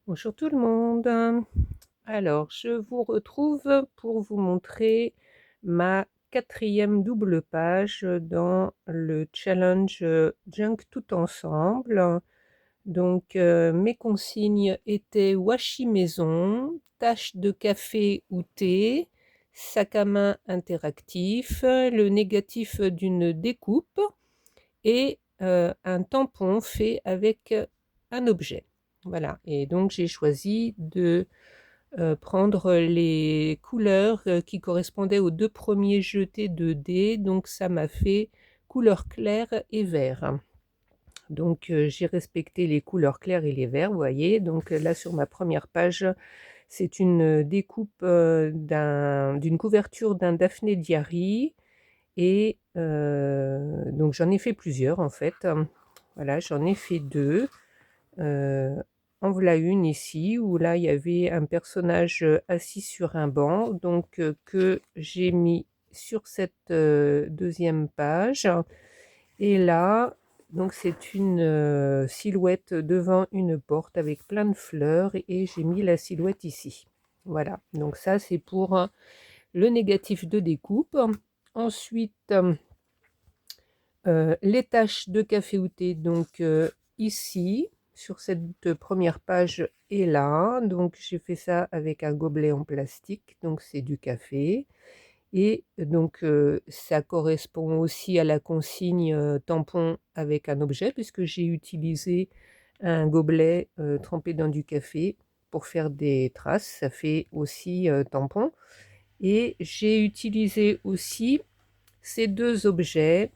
Bonjour tout le monde. Alors, je vous retrouve pour vous montrer ma quatrième double page dans le challenge Junk tout ensemble. Donc, mes consignes étaient washi maison, tache de café ou thé, sac à main interactif, le négatif d'une découpe et un tampon fait avec un objet. Voilà, et donc j'ai choisi de prendre les couleurs qui correspondaient aux deux premiers jetés de dés, donc ça m'a fait couleur claire et vert. Donc j'ai respecté les couleurs claires et les verts, vous voyez. Donc là sur ma première page, c'est une découpe d'une couverture d'un Daphné Diary. Et donc j'en ai fait plusieurs en fait. Voilà, j'en ai fait deux. En voilà une ici, où là il y avait un personnage assis sur un banc, donc que j'ai mis sur cette deuxième page. Et là, donc c'est une silhouette devant une porte avec plein de fleurs, et j'ai mis la silhouette ici. Voilà, donc ça c'est pour le négatif de découpe. Ensuite, les taches de café ou thé, donc ici, sur cette première page et là. Donc j'ai fait ça avec un gobelet en plastique, donc c'est du café. Et donc ça correspond aussi à la consigne tampon avec un objet, puisque j'ai utilisé un gobelet trempé dans du café pour faire des traces. Ça fait aussi tampon. Et j'ai utilisé aussi ces deux objets.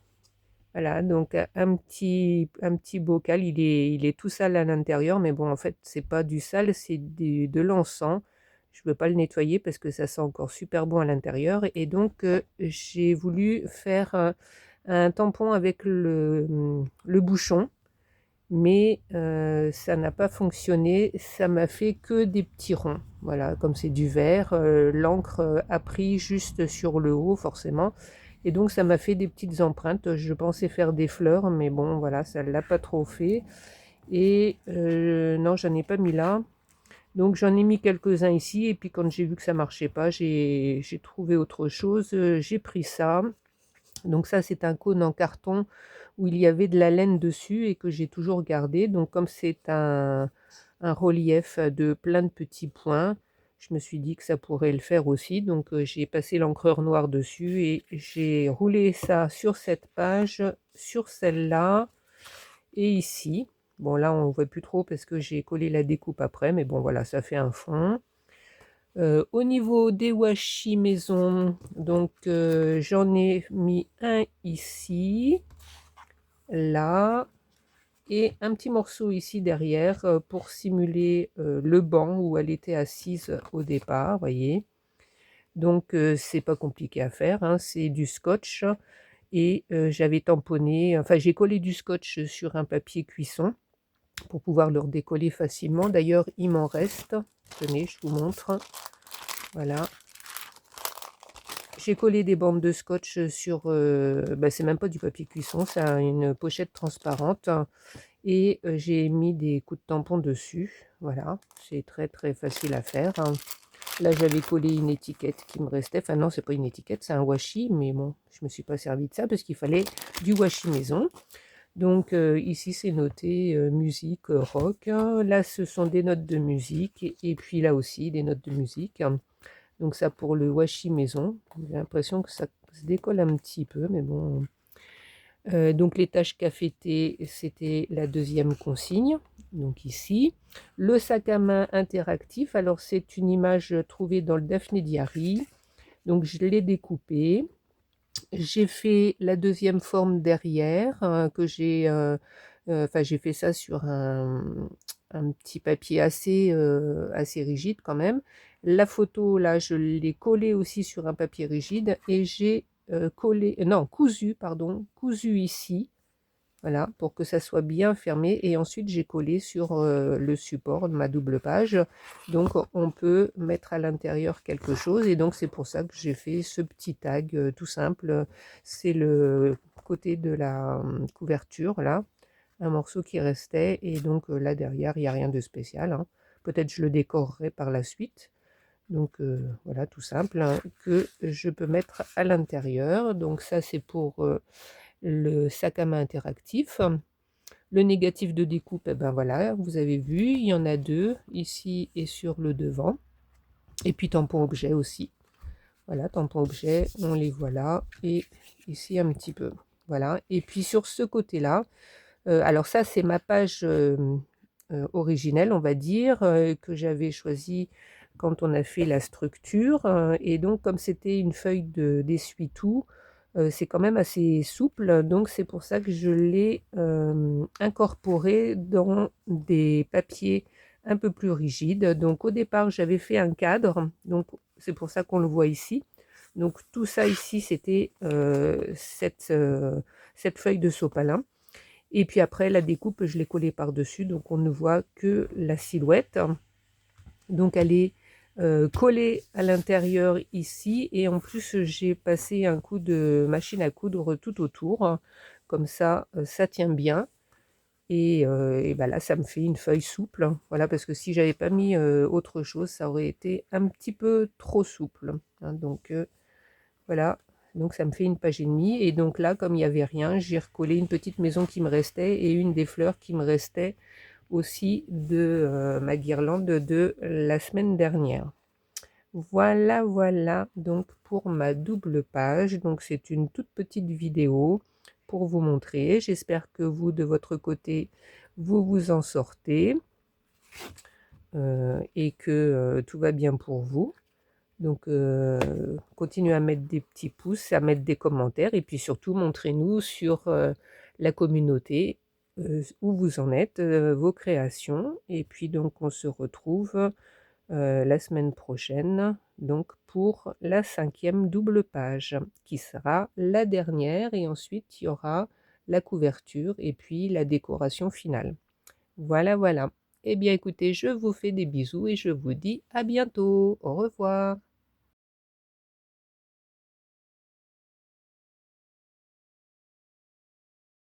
Voilà, donc un petit bocal, il est tout sale à l'intérieur, mais bon, en fait, c'est pas du sale, c'est de l'encens. Je ne veux pas le nettoyer parce que ça sent encore super bon à l'intérieur. Et donc, j'ai voulu faire un tampon avec le bouchon, mais ça n'a pas fonctionné. Ça m'a fait que des petits ronds. Voilà, comme c'est du verre, l'encre a pris juste sur le haut, forcément. Et donc ça m'a fait des petites empreintes. Je pensais faire des fleurs, mais bon, voilà, ça ne l'a pas trop fait. Et non, j'en ai pas mis là. Donc j'en ai mis quelques-uns ici. Et puis quand j'ai vu que ça marchait pas, j'ai trouvé autre chose. J'ai pris ça. Donc ça, c'est un cône en carton où il y avait de la laine dessus et que j'ai toujours gardé. Donc comme c'est un relief de plein de petits points, je me suis dit que ça pourrait le faire aussi. Donc j'ai passé l'encreur noire dessus et j'ai roulé ça sur cette page, sur celle-là et ici. Bon là, on ne voit plus trop parce que j'ai collé la découpe après, mais bon voilà, ça fait un fond. Au niveau des washi maison, donc j'en ai mis un ici, là, et un petit morceau ici derrière pour simuler le banc où elle était assise au départ, voyez. Donc c'est pas compliqué à faire, hein, c'est du scotch et j'avais tamponné, enfin j'ai collé du scotch sur un papier cuisson pour pouvoir le redécoller facilement. D'ailleurs il m'en reste, tenez je vous montre, voilà. J'ai collé des bandes de scotch sur, c'est même pas du papier cuisson, c'est une pochette transparente, et j'ai mis des coups de tampon dessus. Voilà, c'est très très facile à faire. Là j'avais collé une étiquette qui me restait, enfin non c'est pas une étiquette, c'est un washi, mais bon je me suis pas servi de ça parce qu'il fallait du washi maison. Donc ici c'est noté musique, rock. Là ce sont des notes de musique et puis là aussi des notes de musique. Donc ça pour le washi maison, j'ai l'impression que ça se décolle un petit peu, mais bon. Donc les taches cafétées, c'était la deuxième consigne, donc ici. Le sac à main interactif, alors c'est une image trouvée dans le Daphné Diary, donc je l'ai découpé. J'ai fait la deuxième forme derrière, que j'ai fait ça sur un petit papier assez rigide quand même. La photo, là, je l'ai collée aussi sur un papier rigide et j'ai cousu ici, voilà, pour que ça soit bien fermé. Et ensuite, j'ai collé sur le support de ma double page. Donc, on peut mettre à l'intérieur quelque chose. Et donc, c'est pour ça que j'ai fait ce petit tag tout simple. C'est le côté de la couverture, là, un morceau qui restait. Et donc, là, derrière, il n'y a rien de spécial, hein. peut-être je le décorerai par la suite. Donc voilà, tout simple, hein, que je peux mettre à l'intérieur. Donc ça, c'est pour le sac à main interactif. Le négatif de découpe, et ben voilà, vous avez vu, il y en a deux, ici et sur le devant. Et puis tampon objet aussi. Voilà, tampon objet, on les voit là, et ici un petit peu. Voilà, et puis sur ce côté-là, alors ça c'est ma page originelle, on va dire, que j'avais choisie quand on a fait la structure. Et donc comme c'était une feuille d'essuie-tout, c'est quand même assez souple, donc c'est pour ça que je l'ai incorporé dans des papiers un peu plus rigides. Donc au départ j'avais fait un cadre, donc c'est pour ça qu'on le voit ici. Donc tout ça ici c'était cette feuille de sopalin. Et puis après, la découpe, je l'ai collée par-dessus, donc on ne voit que la silhouette. Donc elle est collée à l'intérieur ici, et en plus j'ai passé un coup de machine à coudre tout autour. Comme ça, ça tient bien. Et ben là, ça me fait une feuille souple. Voilà, parce que si j'avais pas mis autre chose, ça aurait été un petit peu trop souple. Hein, donc voilà, donc ça me fait une page et demie. Et donc là, comme il n'y avait rien, j'ai recollé une petite maison qui me restait et une des fleurs qui me restait aussi de ma guirlande de la semaine dernière. Voilà, voilà, donc pour ma double page. Donc c'est une toute petite vidéo pour vous montrer. J'espère que vous, de votre côté, vous vous en sortez et que tout va bien pour vous. Donc, continuez à mettre des petits pouces, à mettre des commentaires, et puis surtout, montrez-nous sur la communauté où vous en êtes, vos créations. Et puis, donc, on se retrouve la semaine prochaine, donc pour la 5e double page, qui sera la dernière, et ensuite, il y aura la couverture et puis la décoration finale. Voilà, voilà. Eh bien, écoutez, je vous fais des bisous et je vous dis à bientôt. Au revoir.